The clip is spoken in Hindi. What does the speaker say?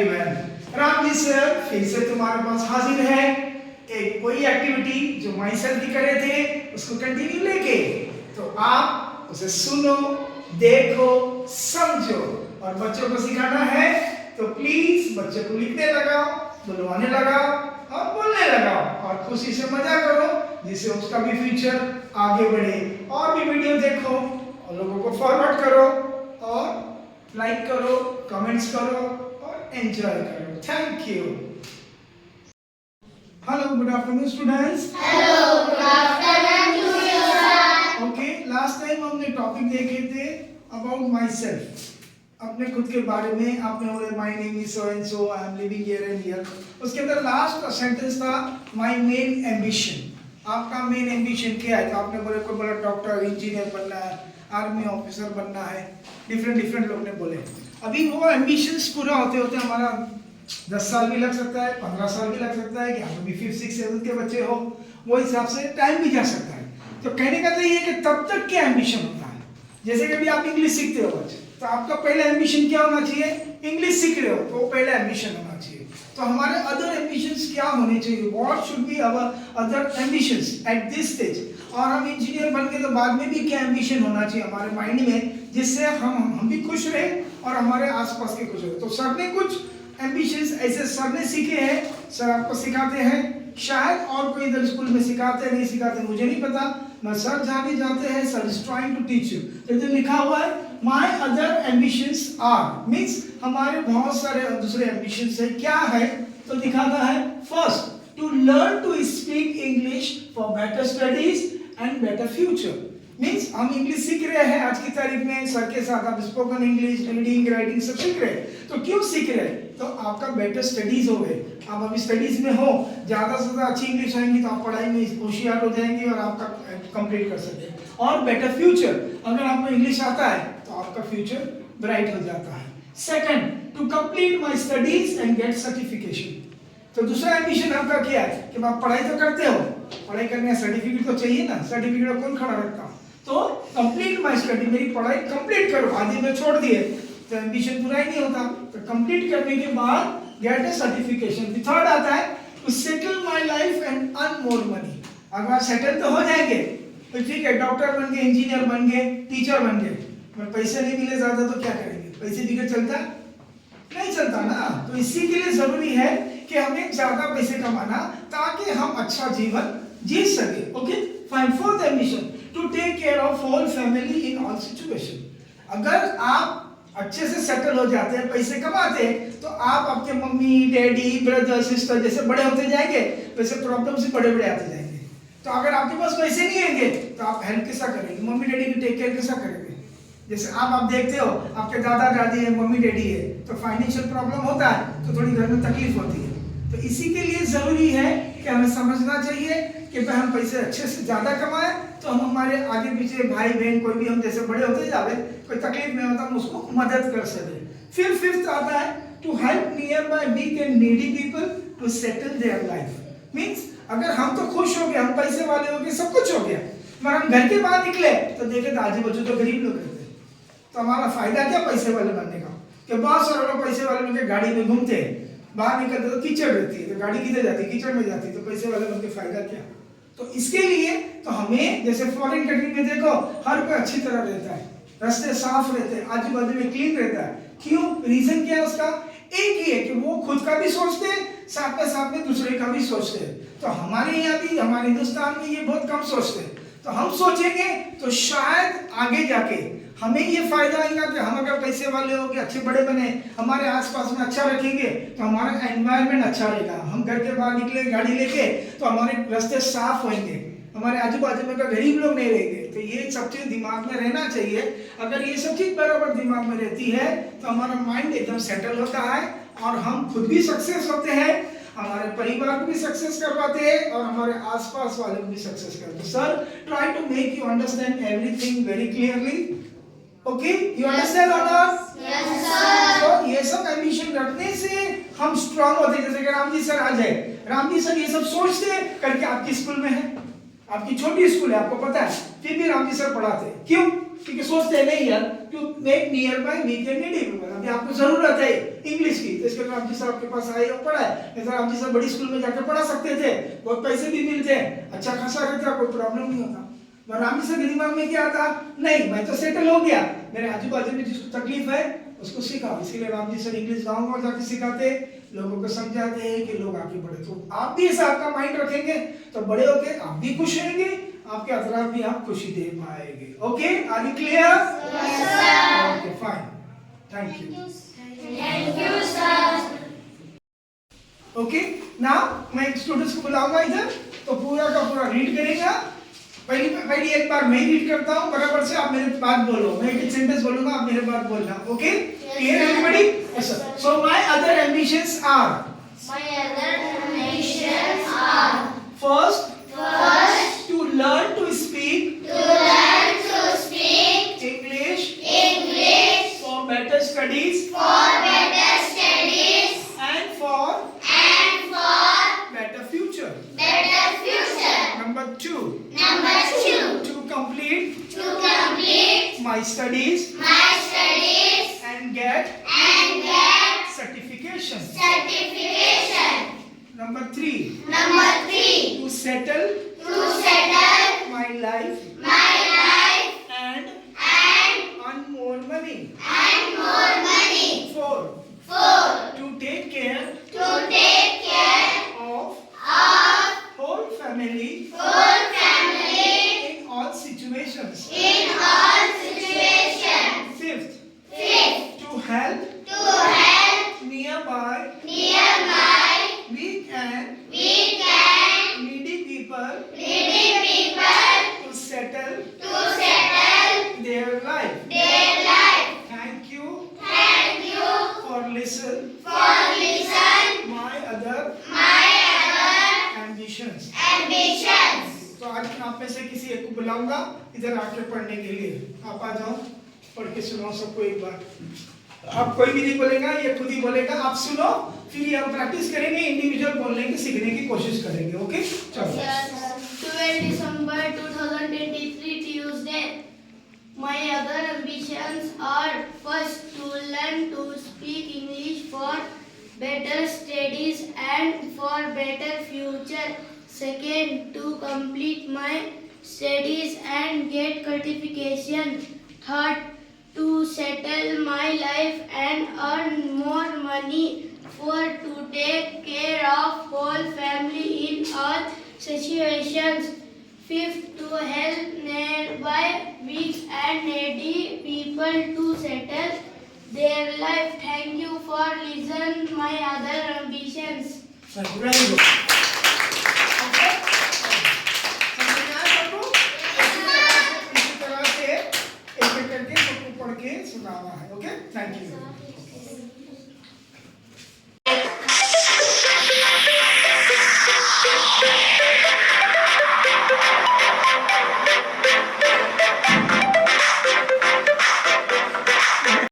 एवरीवन, राम जी सर फिर से तुम्हारे पास हाजिर है एक कोई एक्टिविटी जो माई सर भी करे थे उसको कंटिन्यू लेके। तो आप उसे सुनो, देखो, समझो और बच्चों को सिखाना है। तो प्लीज बच्चों को लिखने लगाओ, बुलवाने लगाओ और बोलने लगाओ और खुशी से मजा करो जिससे उसका भी फ्यूचर आगे बढ़े। और भी वीडियो देखो और लोगों को फॉरवर्ड करो और लाइक करो, कमेंट्स करो और एंजॉय करो। Thank you. Hello, good afternoon students. Hello, good afternoon to you sir. Okay, last time हमने टॉपिक देखे थे अबाउट माई सेल्फ, अपने खुद के बारे में। आपने बोले my name is so and so, I am living here and here. उसके अंदर लास्ट का सेंटेंस था माय मेन एम्बिशन। आपका मेन एम्बिशन क्या है? तो आपने बोले कोई बोला डॉक्टर, इंजीनियर बनना है, आर्मी ऑफिसर बनना है, डिफरेंट लोग ने बोले। अभी वो एम्बिशंस पूरा होते होते हमारा 10 साल भी लग सकता है, 15 साल भी लग सकता है, कि आप अभी 5, 6, 7 के बच्चे हो, वो हिसाब से टाइम भी जा सकता है। तो कहने का तो ये है कि तब तक क्या एम्बिशन होता है। जैसे कि अभी आप इंग्लिश सीखते हो बच्चे, तो आपका पहला एम्बिशन क्या होना चाहिए? इंग्लिश सीख रहे हो तो वो पहला एम्बिशन होना चाहिए। तो हमारे अदर एम्बिशंस क्या होने चाहिए? What should be our other ambitions at this stage? और हम इंजीनियर बन के तो बाद में भी क्या एम्बिशन होना चाहिए हमारे माइंड में, जिससे हम भी खुश रहे और हमारे आसपास के खुश रहे। तो सर ने कुछ एम्बिशंस ऐसे सर ने सीखे हैं, सर आपको सिखाते हैं। शायद और कोई इधर स्कूल में सिखाते नहीं सिखाते मुझे नहीं पता, मैं सर जहाँ भी जाते हैं sir is trying to teach you. तो इधर लिखा हुआ है my other ambitions are, means हमारे बहुत सारे दूसरे एम्बिशंस है। क्या है? तो दिखाता है first to learn to speak English for better studies and better future. Means हम इंग्लिश सीख रहे हैं आज की तारीख में, सर के साथ आप स्पोकन इंग्लिश, रीडिंग, राइटिंग सब सीख रहे हैं। तो क्यों सीख रहे हैं? तो आपका बेटर स्टडीज हो गए, आप अभी स्टडीज में हो, ज़्यादा से ज़्यादा अच्छी इंग्लिश आएंगी तो आप पढ़ाई में होशियार हो जाएंगे और आपका कंप्लीट कर सकते हैं। और बेटर फ्यूचर, अगर आपको इंग्लिश आता है तो आपका फ्यूचर ब्राइट हो जाता है। Second, to complete my studies and get certification. तो दूसरा एम्बिशन आपका क्या है कि आप पढ़ाई तो करते हो, पढ़ाई करने का सर्टिफिकेट तो चाहिए ना, सर्टिफिकेट कौन खड़ा रखता? तो कंप्लीट माई स्टडी, मेरी पढ़ाई कंप्लीट करो। आधे में छोड़ दिए तो एम्बिशन पूरा ही नहीं होता। तो कंप्लीट करने के बाद गेट ए सर्टिफिकेशन। थर्ड आता है to settle my life and earn more money. अगर आप सेटल तो हो जाएंगे तो ठीक है, डॉक्टर बन गए, इंजीनियर बन गए, टीचर बन गए, पर पैसे नहीं मिले ज्यादा तो क्या करेंगे? पैसे बिगड़ चलता नहीं चलता ना। तो इसी के लिए जरूरी है कि हमें ज्यादा पैसे कमाना ताकि हम अच्छा जीवन जी सके। Okay fine. Fourth ambition to take care of whole family in all situation. अगर आप अच्छे से सेटल हो जाते हैं, पैसे कमाते हैं, तो आप आपके मम्मी, डैडी, ब्रदर, सिस्टर जैसे बड़े होते जाएंगे वैसे प्रॉब्लम से बड़े बड़े आते जाएंगे। तो अगर आपके पास पैसे नहीं होंगे तो आप हेल्प कैसा करेंगे? मम्मी डैडी की टेक केयर कैसा करेंगे? जैसे आप देखते हो आपके दादा दादी है, मम्मी डैडी है, तो फाइनेंशियल प्रॉब्लम होता है तो थोड़ी घर में तकलीफ होती है। तो इसी के लिए जरूरी है कि हमें समझना चाहिए कि भाई हम पैसे अच्छे से ज्यादा कमाएं तो हम हमारे आगे पीछे भाई बहन कोई भी हम जैसे बड़े होते जावे, कोई तकलीफ में होता हम उसको मदद कर सके। फिर फिफ्थ आता है to help nearby weak and needy people to settle their life. Means अगर हम तो खुश हो गए, हम पैसे वाले हो गए, सब कुछ हो गया, मगर हम घर के बाहर निकले तो देखे तो आजू बाजू तो गरीब लोग रहते, तो हमारा फायदा क्या पैसे वाले बनने का? कि बहुत सारे लोग पैसे वाले बनके गाड़ी में घूमते हैं, बाहर निकलते तो कीचड़ रहती है, तो गाड़ी किधर जाती है? कीचड़ में जाती है। तो पैसे वाले बनके फायदा क्या? तो इसके लिए तो हमें जैसे फॉरेन कंट्री में देखो हर कोई अच्छी तरह रहता है, रास्ते साफ रहते हैं, आजू बाजू में क्लीन रहता है। क्यों? रीजन क्या है उसका? एक ही है कि वो खुद का भी सोचते हैं, साथ में दूसरे का भी सोचते हैं। तो हमारे यहाँ भी, हमारे हिंदुस्तान में ये बहुत कम सोचते हैं। तो हम सोचेंगे तो शायद आगे जाके हमें ये फायदा आएगा कि हम अगर पैसे वाले हो गए, अच्छे बड़े बने, हमारे आसपास में अच्छा रखेंगे तो हमारा एनवायरनमेंट अच्छा रहेगा। हम घर के बाहर निकले गाड़ी लेके तो हमारे रास्ते साफ होंगे, हमारे आजू बाजू में गरीब लोग नहीं रहेंगे। तो ये सब चीज दिमाग में रहना चाहिए। अगर ये सब चीज बराबर दिमाग में रहती है तो हमारा माइंड एकदम सेटल होता है और हम खुद भी सक्सेस होते हैं, हमारे परिवार को भी सक्सेस करवाते हैं और हमारे आसपास वाले को भी सक्सेस करते हैं। Sir try to make you understand everything very clearly. Okay, you understand or not? Yes sir. तो ये सब एम्बिशन रखने से हम स्ट्रांग होते हैं। जैसे कि राम जी सर आ जाए, राम जी सर ये सब सोचते करके आपकी स्कूल में है, आपकी छोटी स्कूल है, आपको पता है, फिर भी राम जी सर पढ़ाते। क्यों? क्योंकि सोचते हैं नहीं यार to make nearby weak and needy people. अभी आपको जरूरत है इंग्लिश की, तो इसके राम जी साहब के पास आए और पढ़ा है। नहीं तो राम जी साहब बड़ी स्कूल में जाकर पढ़ा सकते थे, बहुत पैसे भी मिलते हैं, अच्छा खासा रहता, कोई प्रॉब्लम नहीं होता। पर राम जी साहब के दिमाग में क्या था, नहीं मैं तो सेटल हो गया, मेरे आजू बाजू में जिसको तकलीफ है उसको सिखा। इसीलिए राम जी सर इंग्लिश गाँव में जाके सिखाते, लोगों को समझाते हैं कि लोग आगे बढ़े। तो आप भी ऐसा आपका माइंड रखेंगे तो बड़े होके आप भी खुश रहेंगे, आपके अतराफ भी आप खुशी दे पाएंगे। Okay, are you clear? Okay fine, thank you. Thank you, sir. Okay, now मैं स्टूडेंट्स को बुलाऊंगा इधर, तो पूरा का पूरा रीड करेगा। पहली एक बार मैं रीड करता हूँ, बराबर से आप मेरे बात बोलो, मैं एक सेंटेंस बोलूंगा, आप मेरे बात बोलना। Okay, clear everybody? Yes sir. So my other ambitions are, My other ambitions are first first to learn to speak to learn to speak English English for better studies for better studies and for and for better future. better future. Number 2, Number 2, to complete to complete my studies my studies and get and get certification. certification. Number 3, Number 3, to settle to settle my life my life and and earn more money. more money. 4, 4, to take care to take care of of whole family whole family in all situations. in all situations. 5th, 5th, to help to help nearby nearby weak and weak and needy people needy people to settle to settle their life. their life. Thank you Thank you for listen for listen my other my other ambitions. ambitions. तो आज मैं आप में से किसी एक को बुलाऊंगा इधर आके पढ़ने के लिए। आप आ जाओ, पढ़ के सुनाओ सबको एक बार। आप कोई भी नहीं बोलेगा, ये खुद ही बोलेगा, आप सुनो, फिर ये हम प्रैक्टिस करेंगे, इंडिविजुअल बोलने की सीखने की कोशिश करेंगे। ओके, चलो। 12 December 2023 Tuesday. My other ambitions are first to learn to speak English for better studies and for better future. Second, to complete my studies and get certification. Third, to settle my life and earn more money. Fourth, to take care of whole family in all situations. Fifth, to help nearby weak and needy people to settle their life. Thank you for listening my other ambitions. Very good. Okay, समझ में आया सबको? इसी तरह से एक एक करके सबको पढ़ के सुनाना है। Okay, thank you.